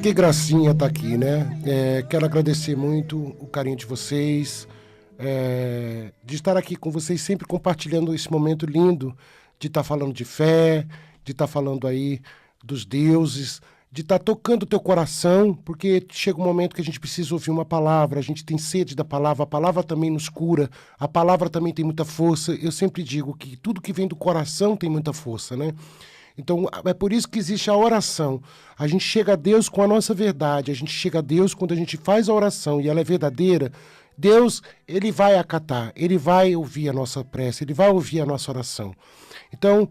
Que gracinha tá aqui, né? Quero agradecer muito o carinho de vocês, de estar aqui com vocês, sempre compartilhando esse momento lindo de estar falando de fé, de estar falando aí dos deuses, de estar tocando o teu coração, porque chega um momento que a gente precisa ouvir uma palavra, a gente tem sede da palavra, a palavra também nos cura, a palavra também tem muita força. Eu sempre digo que tudo que vem do coração tem muita força, né? Então, é por isso que existe a oração. A gente chega a Deus com a nossa verdade, a gente chega a Deus quando a gente faz a oração e ela é verdadeira. Deus, ele vai acatar, ele vai ouvir a nossa prece, ele vai ouvir a nossa oração. Então,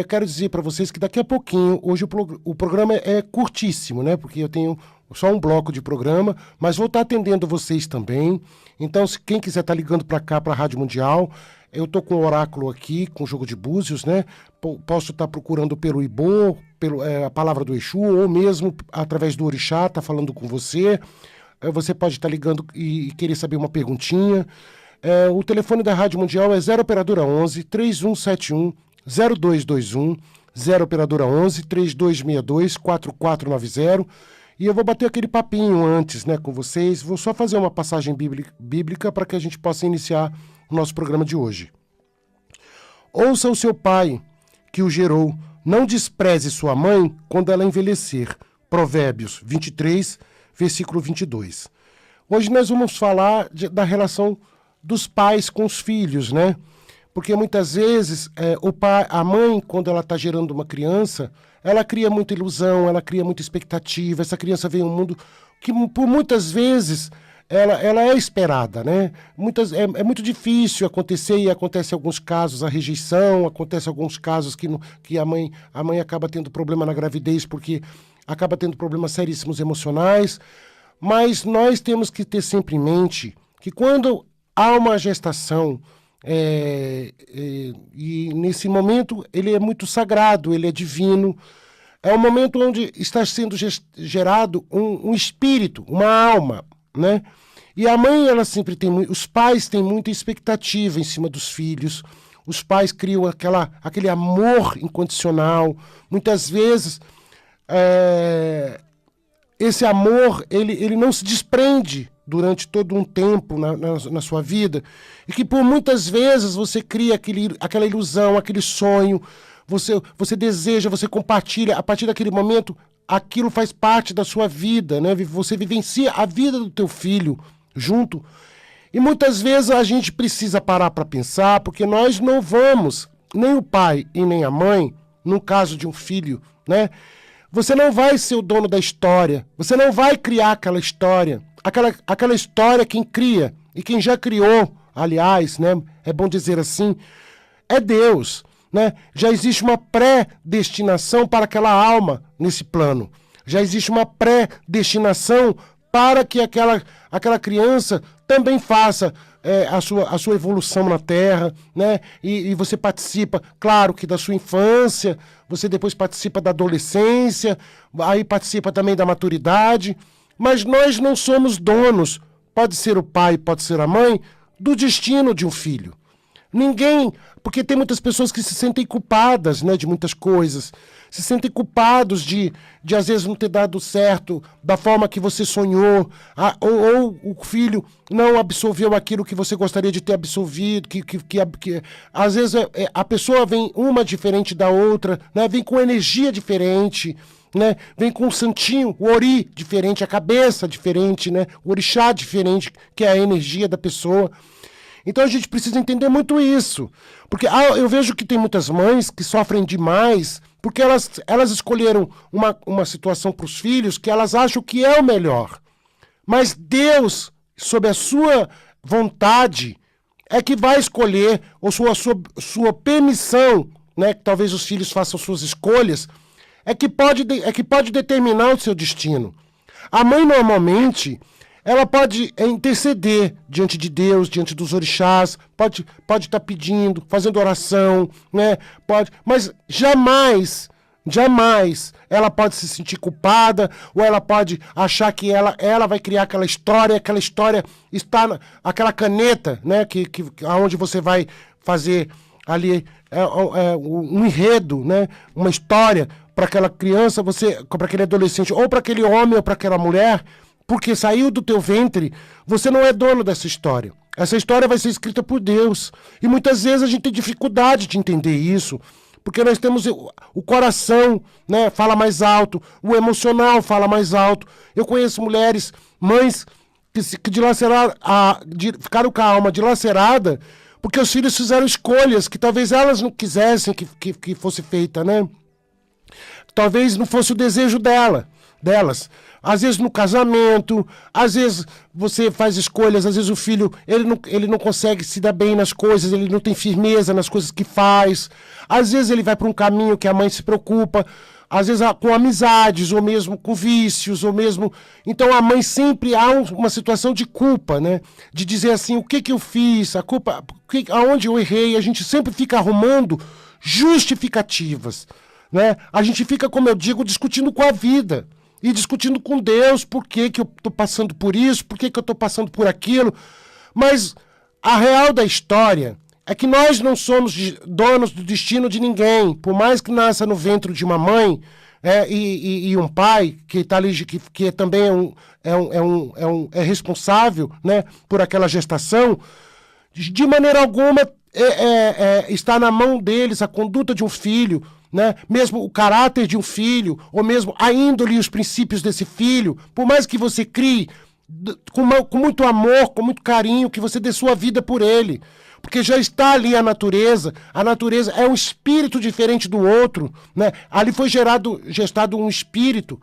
quero dizer para vocês que daqui a pouquinho, hoje o programa é curtíssimo, né? Porque eu tenho só um bloco de programa, mas vou estar atendendo vocês também. Então, se quem quiser estar ligando para cá, para a Rádio Mundial, eu estou com o oráculo aqui, com o jogo de búzios, né? Posso estar procurando pelo Ibô, a palavra do Exu, ou mesmo através do Orixá, tá falando com você. Você pode estar ligando e querer saber uma perguntinha. O telefone da Rádio Mundial é 0 operadora 11 3171 0221, 0 operadora 11 3262 4490. E eu vou bater aquele papinho antes, né, com vocês. Vou só fazer uma passagem bíblica para que a gente possa iniciar o nosso programa de hoje. Ouça o seu pai, que o gerou. Não despreze sua mãe quando ela envelhecer. Provérbios 23, versículo 22. Hoje nós vamos falar da relação dos pais com os filhos, né? Porque muitas vezes a mãe, quando ela está gerando uma criança, ela cria muita ilusão, ela cria muita expectativa. Essa criança vem a um mundo que, por muitas vezes, ela é esperada, né? É muito difícil acontecer, e acontece em alguns casos a rejeição, acontece em alguns casos que a mãe acaba tendo problema na gravidez porque acaba tendo problemas seríssimos emocionais. Mas nós temos que ter sempre em mente que quando há uma gestação, e nesse momento ele é muito sagrado, ele é divino, é um momento onde está sendo gerado um espírito, uma alma, né? E a mãe, ela sempre os pais têm muita expectativa em cima dos filhos, os pais criam aquele amor incondicional. Muitas vezes esse amor, ele não se desprende durante todo um tempo na sua vida, e que por muitas vezes você cria aquela ilusão, aquele sonho, você deseja, você compartilha, a partir daquele momento, aquilo faz parte da sua vida, né? Você vivencia a vida do teu filho junto, e muitas vezes a gente precisa parar para pensar, porque nós não vamos, nem o pai e nem a mãe, no caso de um filho, né? Você não vai ser o dono da história, você não vai criar aquela história. Aquela história quem cria, e quem já criou, aliás, né, é bom dizer assim, é Deus, né? Já existe uma predestinação para aquela alma nesse plano. Já existe uma predestinação para que aquela criança também faça a sua evolução na Terra, né? E você participa, claro que da sua infância, você depois participa da adolescência, aí participa também da maturidade, mas nós não somos donos, pode ser o pai, pode ser a mãe, do destino de um filho. Ninguém, porque tem muitas pessoas que se sentem culpadas, né, de muitas coisas, se sentem culpados de às vezes não ter dado certo da forma que você sonhou, ou o filho não absorveu aquilo que você gostaria de ter absorvido, que às vezes a pessoa vem uma diferente da outra, né, vem com energia diferente, né? Vem com o santinho, o ori diferente, a cabeça diferente, né? O orixá diferente, que é a energia da pessoa. Então a gente precisa entender muito isso, porque eu vejo que tem muitas mães que sofrem demais porque elas escolheram uma situação para os filhos que elas acham que é o melhor, mas Deus, sob a sua vontade, é que vai escolher, ou sua permissão, né? Que talvez os filhos façam suas escolhas, é que pode determinar o seu destino. A mãe, normalmente, ela pode interceder diante de Deus, diante dos orixás, pode estar pedindo, fazendo oração, né? Mas jamais Jamais ela pode se sentir culpada, ou ela pode achar que ela vai criar aquela história está aquela caneta, né, onde você vai fazer ali um enredo, né, uma história para aquela criança, para aquele adolescente, ou para aquele homem, ou para aquela mulher, porque saiu do teu ventre, você não é dono dessa história. Essa história vai ser escrita por Deus. E muitas vezes a gente tem dificuldade de entender isso, porque nós temos o coração, né, fala mais alto, o emocional fala mais alto. Eu conheço mulheres, mães, que ficaram com a alma dilacerada, porque os filhos fizeram escolhas que talvez elas não quisessem que fosse feita, né? Talvez não fosse o desejo delas. Às vezes no casamento, às vezes você faz escolhas, às vezes o filho ele não consegue se dar bem nas coisas, ele não tem firmeza nas coisas que faz. Às vezes ele vai para um caminho que a mãe se preocupa, às vezes com amizades, ou mesmo com vícios, ou mesmo... Então a mãe sempre há uma situação de culpa, né? De dizer assim, o que eu fiz, a culpa, aonde eu errei, a gente sempre fica arrumando justificativas, né? A gente fica, como eu digo, discutindo com a vida. E discutindo com Deus por que eu estou passando por isso, por que eu estou passando por aquilo. Mas a real da história é que nós não somos donos do destino de ninguém. Por mais que nasça no ventre de uma mãe e um pai que está ali, que também é responsável, né, por aquela gestação, de maneira alguma está na mão deles a conduta de um filho, né? Mesmo o caráter de um filho, ou mesmo a índole e os princípios desse filho, por mais que você crie com muito amor, com muito carinho, que você dê sua vida por ele, porque já está ali a natureza é um espírito diferente do outro, né? Ali foi gestado um espírito.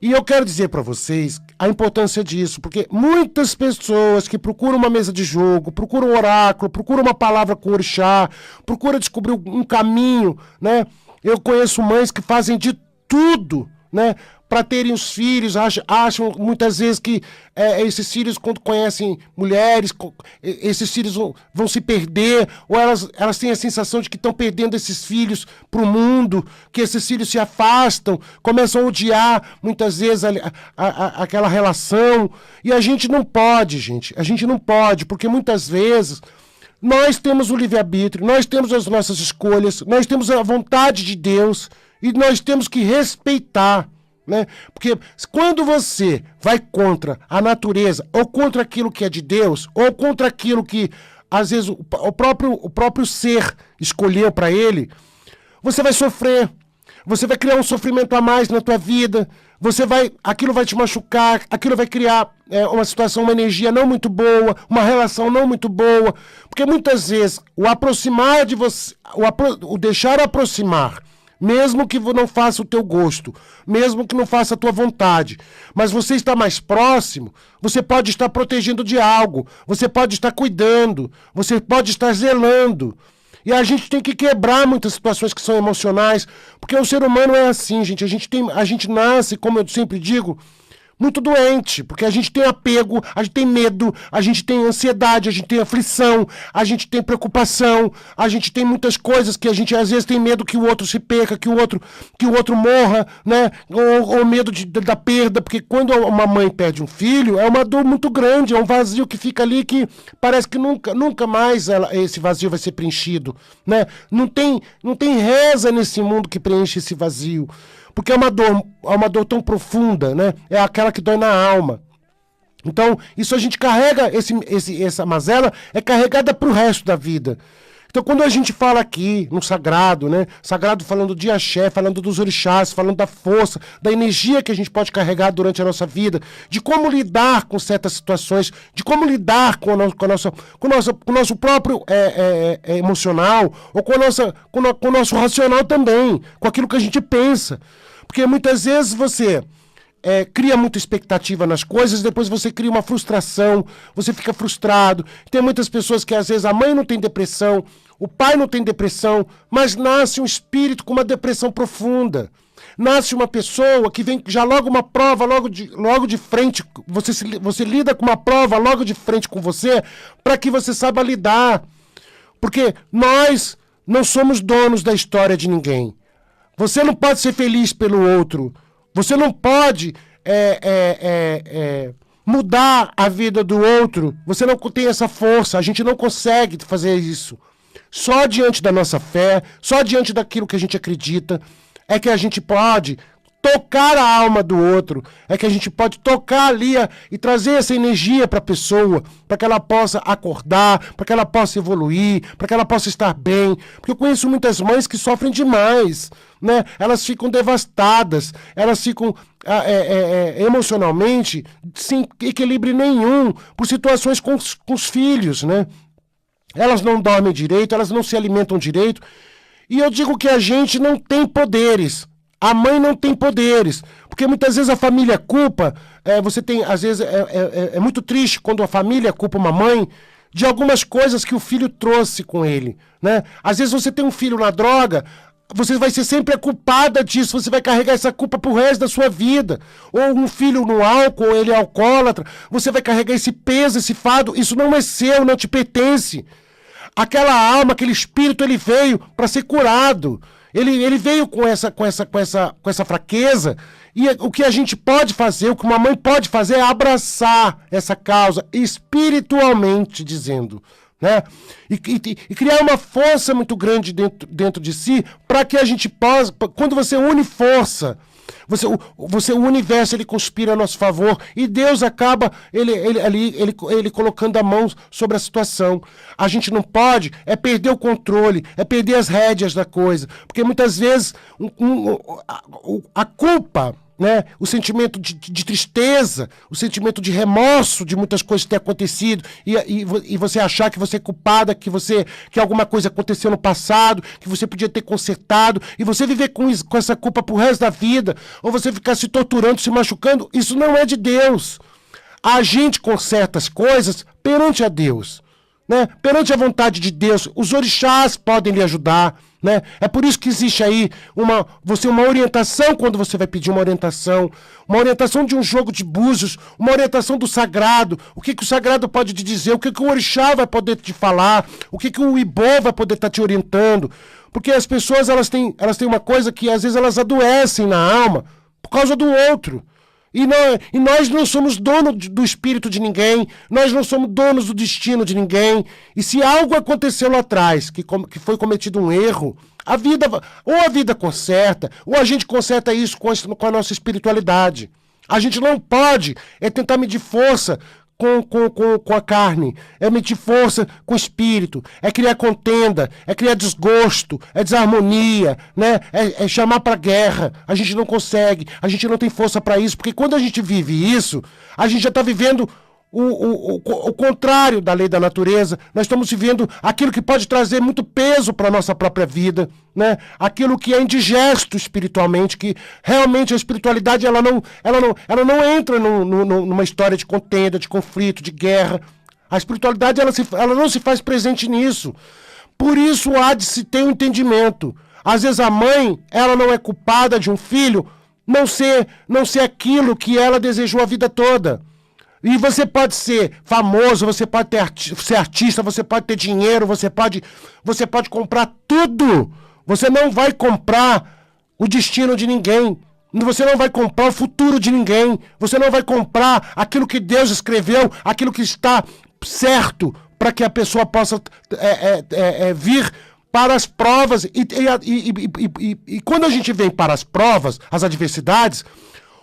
E eu quero dizer para vocês a importância disso, porque muitas pessoas que procuram uma mesa de jogo, procuram um oráculo, procuram uma palavra com orixá, procuram descobrir um caminho, né? Eu conheço mães que fazem de tudo, né, para terem os filhos, acham muitas vezes que esses filhos, quando conhecem mulheres, esses filhos vão se perder, ou elas têm a sensação de que estão perdendo esses filhos para o mundo, que esses filhos se afastam, começam a odiar muitas vezes aquela relação. E a gente não pode, porque muitas vezes nós temos o livre-arbítrio, nós temos as nossas escolhas, nós temos a vontade de Deus e nós temos que respeitar, né? Porque quando você vai contra a natureza, ou contra aquilo que é de Deus, ou contra aquilo que às vezes o próprio ser escolheu para ele, você vai sofrer. Você vai criar um sofrimento a mais na tua vida, aquilo vai te machucar, aquilo vai criar uma situação, uma energia não muito boa, uma relação não muito boa, porque muitas vezes o aproximar de você, o deixar aproximar, mesmo que não faça o teu gosto, mesmo que não faça a tua vontade, mas você está mais próximo, você pode estar protegendo de algo, você pode estar cuidando, você pode estar zelando. E a gente tem que quebrar muitas situações que são emocionais, porque o ser humano é assim, gente. A gente nasce, como eu sempre digo, muito doente, porque a gente tem apego, a gente tem medo, a gente tem ansiedade, a gente tem aflição, a gente tem preocupação, a gente tem muitas coisas que a gente às vezes tem medo que o outro se perca, que o outro morra, né? Ou medo da perda, porque quando uma mãe perde um filho, é uma dor muito grande, é um vazio que fica ali que parece que nunca mais esse vazio vai ser preenchido, né? Não tem reza nesse mundo que preenche esse vazio. Porque é uma dor tão profunda, né? É aquela que dói na alma. Então, isso a gente carrega, essa mazela é carregada para o resto da vida. Então, quando a gente fala aqui no sagrado, né? Sagrado falando de axé, falando dos orixás, falando da força, da energia que a gente pode carregar durante a nossa vida, de como lidar com certas situações, de como lidar com o nosso próprio emocional, ou com o nosso racional também, com aquilo que a gente pensa. Porque muitas vezes você cria muita expectativa nas coisas, depois você cria uma frustração, você fica frustrado. Tem muitas pessoas que às vezes a mãe não tem depressão, o pai não tem depressão, mas nasce um espírito com uma depressão profunda. Nasce uma pessoa que vem já logo uma prova, logo de frente, você lida com uma prova logo de frente com você, para que você saiba lidar. Porque nós não somos donos da história de ninguém. Você não pode ser feliz pelo outro. Você não pode mudar a vida do outro. Você não tem essa força. A gente não consegue fazer isso. Só diante da nossa fé, só diante daquilo que a gente acredita, é que a gente pode tocar a alma do outro, é que a gente pode tocar ali e trazer essa energia para a pessoa, para que ela possa acordar, para que ela possa evoluir, para que ela possa estar bem. Porque eu conheço muitas mães que sofrem demais, né? Elas ficam devastadas, elas ficam emocionalmente sem equilíbrio nenhum, por situações com os filhos, né? Elas não dormem direito, elas não se alimentam direito. E eu digo que a gente não tem poderes. A mãe não tem poderes. Porque muitas vezes a família culpa. Você tem, às vezes, é muito triste quando a família culpa uma mãe de algumas coisas que o filho trouxe com ele, né? Às vezes você tem um filho na droga, você vai ser sempre a culpada disso, você vai carregar essa culpa pro resto da sua vida. Ou um filho no álcool, ou ele é alcoólatra, você vai carregar esse peso, esse fardo, isso não é seu, não te pertence. Aquela alma, aquele espírito, ele veio para ser curado. Ele veio com essa fraqueza. E o que a gente pode fazer, o que uma mãe pode fazer é abraçar essa causa, espiritualmente dizendo, né? E criar uma força muito grande dentro de si, para que a gente possa, quando você une força, o universo ele conspira a nosso favor e Deus acaba ele colocando a mão sobre a situação. A gente não pode perder o controle, perder as rédeas da coisa, porque muitas vezes a culpa, né? O sentimento de tristeza, o sentimento de remorso de muitas coisas que têm acontecido e você achar que você é culpada, que alguma coisa aconteceu no passado, que você podia ter consertado, e você viver com essa culpa pro resto da vida, ou você ficar se torturando, se machucando, isso não é de Deus. A gente conserta as coisas perante a Deus, né? Perante a vontade de Deus. Os orixás podem lhe ajudar, né? É por isso que existe aí uma orientação quando você vai pedir uma orientação de um jogo de búzios, uma orientação do sagrado, o que o sagrado pode te dizer, o que o orixá vai poder te falar, o que o ibô vai poder estar te orientando, porque as pessoas elas têm uma coisa que às vezes elas adoecem na alma por causa do outro. E nós não somos donos do espírito de ninguém, nós não somos donos do destino de ninguém. E se algo aconteceu lá atrás, que foi cometido um erro, a vida conserta, ou a gente conserta isso com a nossa espiritualidade. A gente não pode tentar medir força com a carne, medir força com o espírito, criar contenda, criar desgosto, desarmonia, né? Chamar para guerra. A gente não consegue, a gente não tem força para isso, porque quando a gente vive isso, a gente já está vivendo o contrário da lei da natureza. Nós estamos vivendo aquilo que pode trazer muito peso para a nossa própria vida, né? Aquilo que é indigesto espiritualmente, que realmente a espiritualidade ela não entra numa história de contenda, de conflito, de guerra. A espiritualidade ela não se faz presente nisso. Por isso há de se ter um entendimento. Às vezes a mãe ela não é culpada de um filho não ser aquilo que ela desejou a vida toda. E você pode ser famoso, você pode ser artista, você pode ter dinheiro, você pode comprar tudo. Você não vai comprar o destino de ninguém. Você não vai comprar o futuro de ninguém. Você não vai comprar aquilo que Deus escreveu, aquilo que está certo para que a pessoa possa vir para as provas. E quando a gente vem para as provas, as adversidades,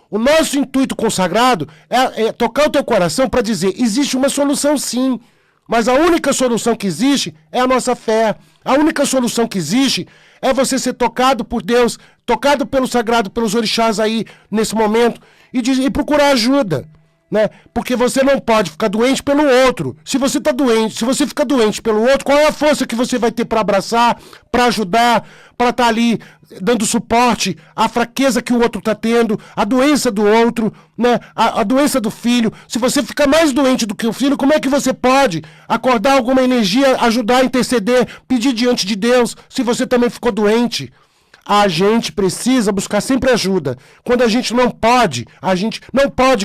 o nosso intuito consagrado é tocar o teu coração para dizer, existe uma solução sim, mas a única solução que existe é a nossa fé. A única solução que existe é você ser tocado por Deus, tocado pelo sagrado, pelos orixás aí nesse momento e procurar ajuda, né? Porque você não pode ficar doente pelo outro. Se você está doente, se você fica doente pelo outro, qual é a força que você vai ter para abraçar, para ajudar, para estar ali dando suporte à fraqueza que o outro está tendo, à doença do outro, né? A doença do filho. Se você fica mais doente do que o filho, como é que você pode acordar alguma energia, ajudar, interceder, pedir diante de Deus, se você também ficou doente? a gente precisa buscar sempre ajuda. Quando a gente não pode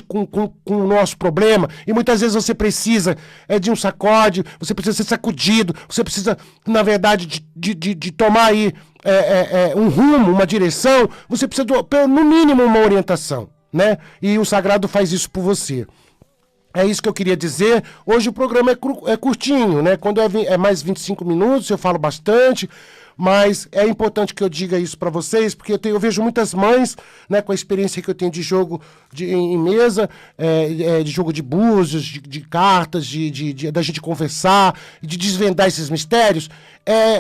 com o nosso problema, e muitas vezes você precisa de um sacode, você precisa ser sacudido, você precisa, na verdade, de tomar aí um rumo, uma direção, você precisa, no mínimo, uma orientação, né? E o Sagrado faz isso por você. É isso que eu queria dizer. Hoje o programa é curtinho, né? Quando é mais 25 minutos, eu falo bastante, mas é importante que eu diga isso para vocês, porque eu vejo muitas mães, né, com a experiência que eu tenho de jogo em mesa, de jogo de búzios, de cartas, da gente conversar, de desvendar esses mistérios.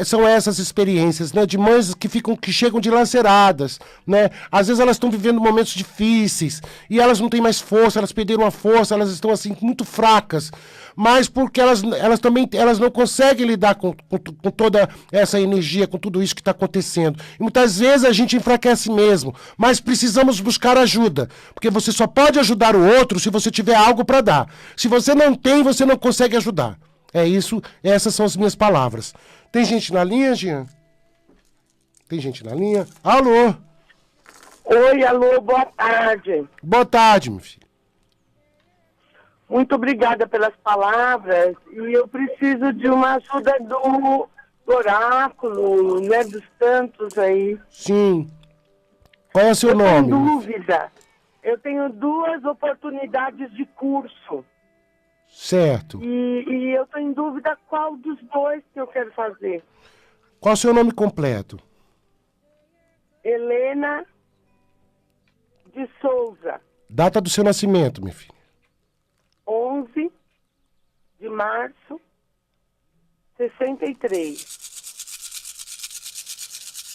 São essas experiências, né, de mães que chegam dilaceradas, né? Às vezes elas estão vivendo momentos difíceis e elas não têm mais força, elas perderam a força, elas estão assim muito fracas, mas porque elas não conseguem lidar com toda essa energia, com tudo isso que está acontecendo. E muitas vezes a gente enfraquece mesmo, mas precisamos buscar ajuda, porque você só pode ajudar o outro se você tiver algo para dar. Se você não tem, você não consegue ajudar. É isso, essas são as minhas palavras. Tem gente na linha, Jean? Tem gente na linha? Alô? Oi, alô, boa tarde. Boa tarde, meu filho. Muito obrigada pelas palavras. E eu preciso de uma ajuda do oráculo, né, dos santos aí. Sim. Qual é o seu nome? Tenho dúvida. Eu tenho 2 oportunidades de curso. Certo. E eu estou em dúvida qual dos 2 que eu quero fazer. Qual é o seu nome completo? Helena de Souza. Data do seu nascimento, meu filho. 11 de março, 63.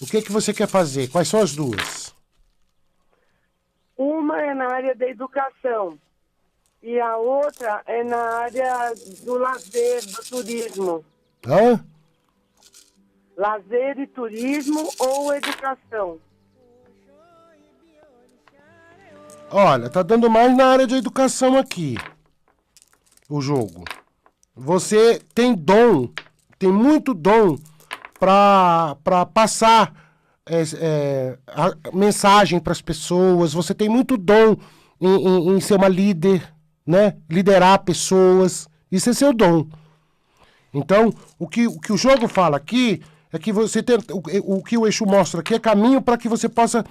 O que você quer fazer? Quais são as 2? Uma é na área da educação e a outra é na área do lazer, do turismo. Hã? Lazer e turismo ou educação? Olha, tá dando mais na área de educação aqui. O jogo. Você tem dom, tem muito dom para passar a mensagem para as pessoas. Você tem muito dom em ser uma líder, né? Liderar pessoas. Isso é seu dom. Então, o que o jogo fala aqui é que você tem, o que o Exu mostra aqui é caminho para que você possa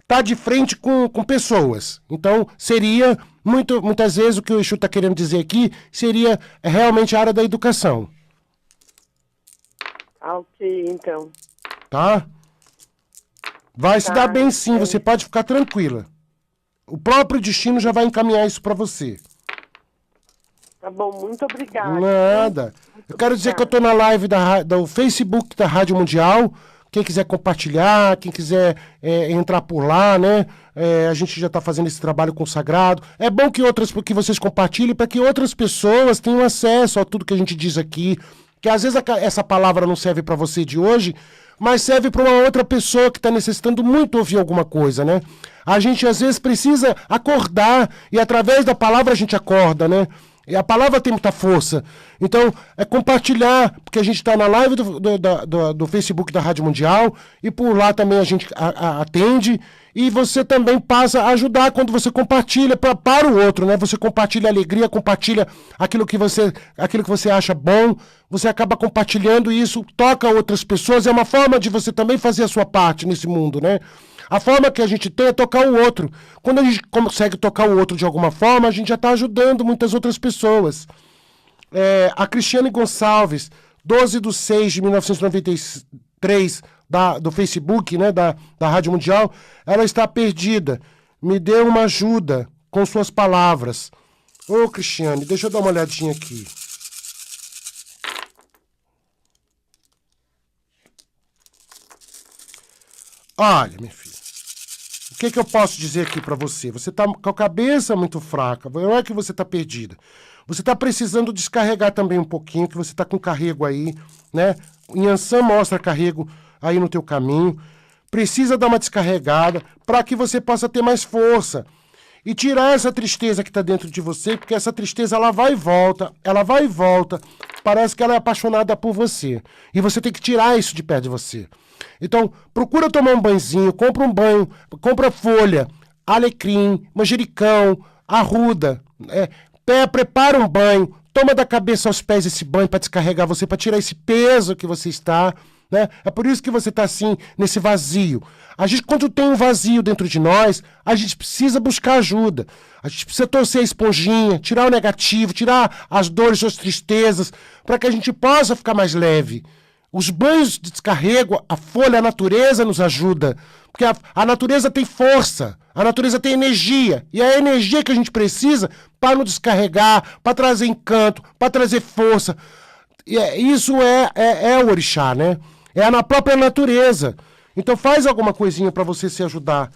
estar de frente com pessoas. Então, seria, muitas vezes, o que o Exu está querendo dizer aqui, seria realmente a área da educação. Ok, então. Tá? Vai se dar bem sim, você pode ficar tranquila. O próprio destino já vai encaminhar isso para você. Tá bom, muito obrigada. Nada. Eu quero dizer que eu tô na live do Facebook da Rádio Mundial. Quem quiser compartilhar, quem quiser entrar por lá, né? A gente já está fazendo esse trabalho com o Sagrado. É bom que vocês compartilhem para que outras pessoas tenham acesso a tudo que a gente diz aqui. Que às vezes essa palavra não serve para você de hoje, mas serve para uma outra pessoa que está necessitando muito ouvir alguma coisa, né? A gente às vezes precisa acordar e através da palavra a gente acorda, né? E a palavra tem muita força. Então, é compartilhar, porque a gente está na live do Facebook da Rádio Mundial, e por lá também a gente atende, e você também passa a ajudar quando você compartilha para o outro, né? Você compartilha a alegria, compartilha aquilo que você acha bom, você acaba compartilhando e isso toca outras pessoas, é uma forma de você também fazer a sua parte nesse mundo, né? A forma que a gente tem é tocar o outro. Quando a gente consegue tocar o outro de alguma forma, a gente já está ajudando muitas outras pessoas. A Cristiane Gonçalves, 12/6/1993, do Facebook, né, da Rádio Mundial, ela está perdida. Me dê uma ajuda com suas palavras. Ô, Cristiane, deixa eu dar uma olhadinha aqui. Olha, minha filha. O que eu posso dizer aqui para você? Você está com a cabeça muito fraca, não é que você está perdida. Você está precisando descarregar também um pouquinho, que você está com carrego aí, né? Inhansã mostra carrego aí no teu caminho. Precisa dar uma descarregada para que você possa ter mais força. E tirar essa tristeza que está dentro de você, porque essa tristeza ela vai e volta, ela vai e volta. parece que ela é apaixonada por você. E você tem que tirar isso de perto de você. Então, procura tomar um banhozinho, compra um banho, compra folha, alecrim, manjericão, arruda, prepara um banho, toma da cabeça aos pés esse banho para descarregar você, para tirar esse peso que você está, né? É por isso que você está assim, nesse vazio. A gente, quando tem um vazio dentro de nós, a gente precisa buscar ajuda. A gente precisa torcer a esponjinha, tirar o negativo, tirar as dores, as tristezas, para que a gente possa ficar mais leve. Os banhos de descarrego, a folha, a natureza nos ajuda. Porque a natureza tem força, a natureza tem energia. E é a energia que a gente precisa para nos descarregar, para trazer encanto, para trazer força. Isso é o orixá, né? É na própria natureza. Então faz alguma coisinha para você se ajudar.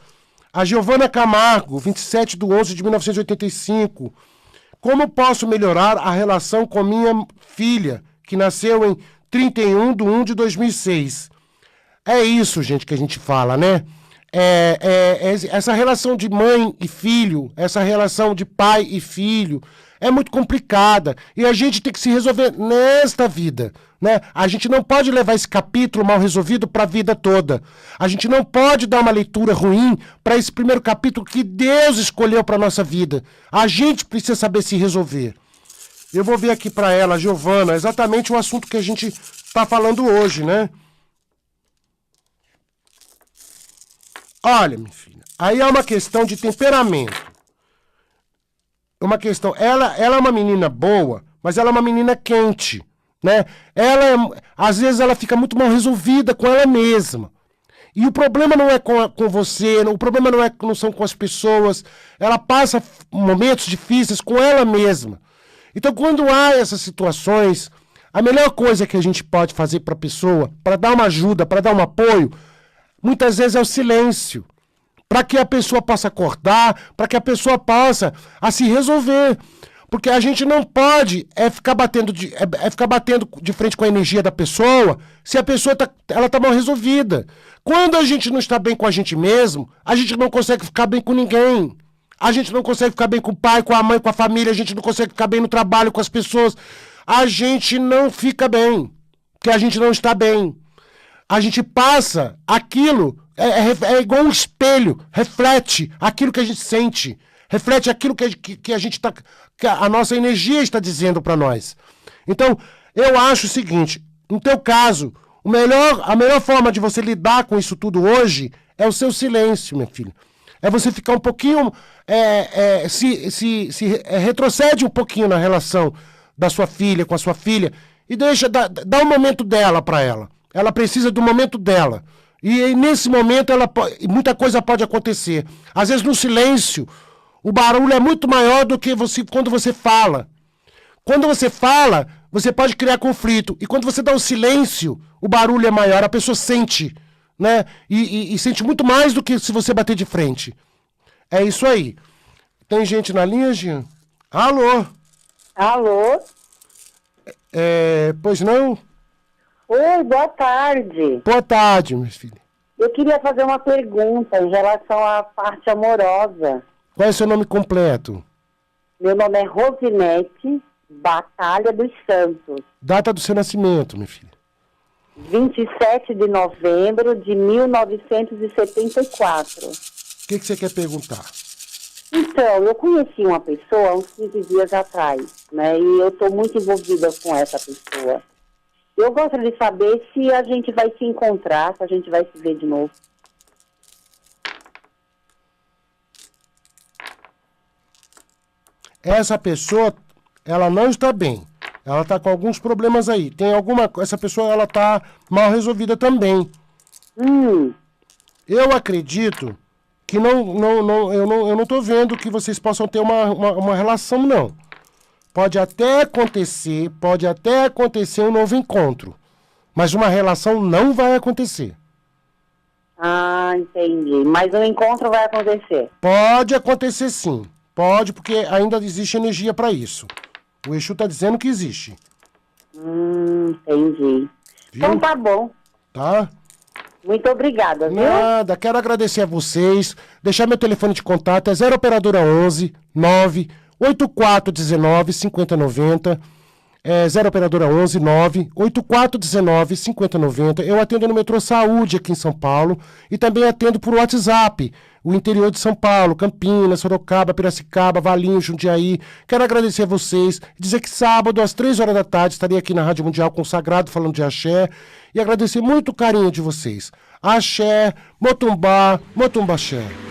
A Giovana Camargo, 27/11/1985. Como posso melhorar a relação com minha filha, que nasceu em 31/1/2006? É isso, gente, que a gente fala, né? Essa relação de mãe e filho, essa relação de pai e filho, é muito complicada. E a gente tem que se resolver nesta vida, né? A gente não pode levar esse capítulo mal resolvido para a vida toda. A gente não pode dar uma leitura ruim para esse primeiro capítulo que Deus escolheu para nossa vida. A gente precisa saber se resolver. Eu vou ver aqui para ela, Giovana, exatamente o assunto que a gente está falando hoje, né? Olha, minha filha, aí é uma questão de temperamento. Uma questão, ela é uma menina boa, mas ela é uma menina quente, né? Às vezes ela fica muito mal resolvida com ela mesma. E o problema não é com você, o problema não são com as pessoas. Ela passa momentos difíceis com ela mesma. Então, quando há essas situações, a melhor coisa que a gente pode fazer para a pessoa, para dar uma ajuda, para dar um apoio, muitas vezes é o silêncio. Para que a pessoa possa acordar, para que a pessoa possa se resolver. Porque a gente não pode ficar batendo de frente com a energia da pessoa se a pessoa ela tá mal resolvida. Quando a gente não está bem com a gente mesmo, a gente não consegue ficar bem com ninguém. A gente não consegue ficar bem com o pai, com a mãe, com a família, a gente não consegue ficar bem no trabalho, com as pessoas. A gente não fica bem, porque a gente não está bem. A gente passa aquilo, é igual um espelho, reflete aquilo que a gente sente, reflete aquilo que a gente que a nossa energia está dizendo para nós. Então, eu acho o seguinte, no teu caso, a melhor forma de você lidar com isso tudo hoje é o seu silêncio, minha filha. É você ficar um pouquinho, retrocede um pouquinho na relação da sua filha com a sua filha e dá um momento dela para ela. Ela precisa do momento dela. E nesse momento muita coisa pode acontecer. Às vezes no silêncio, o barulho é muito maior do que quando você fala. Quando você fala, você pode criar conflito. E quando você dá o silêncio, o barulho é maior. A pessoa sente, né? E sente muito mais do que se você bater de frente. É isso aí. Tem gente na linha, Jean? Alô? Alô? Pois não? Oi, boa tarde. Boa tarde, minha filha. Eu queria fazer uma pergunta em relação à parte amorosa. Qual é o seu nome completo? Meu nome é Rosinete Batalha dos Santos. Data do seu nascimento, minha filha. 27 de novembro de 1974. O que você quer perguntar? Então, eu conheci uma pessoa há uns 15 dias atrás, né? E eu estou muito envolvida com essa pessoa. Eu gostaria de saber se a gente vai se encontrar, se a gente vai se ver de novo. Essa pessoa, ela não está bem. Ela está com alguns problemas aí. Essa pessoa, ela está mal resolvida também. Eu acredito que eu não estou vendo que vocês possam ter uma relação, não. Pode até acontecer um novo encontro. Mas uma relação não vai acontecer. Ah, entendi. Mas o encontro vai acontecer. Pode acontecer sim. Pode, porque ainda existe energia para isso. O Exu está dizendo que existe. Entendi. Viu? Então tá bom. Tá? Muito obrigada, viu? Nada, quero agradecer a vocês. Deixar meu telefone de contato é 0 operadora 11 9 8419 5090. 0 operadora 11 9 8419 5090. Eu atendo no Metrô Saúde aqui em São Paulo e também atendo por WhatsApp, o interior de São Paulo, Campinas, Sorocaba, Piracicaba, Valinho, Jundiaí. Quero agradecer a vocês e dizer que sábado às 3 horas da tarde estarei aqui na Rádio Mundial Consagrado falando de axé e agradecer muito o carinho de vocês. Axé, Motumbá, Motumbaxé.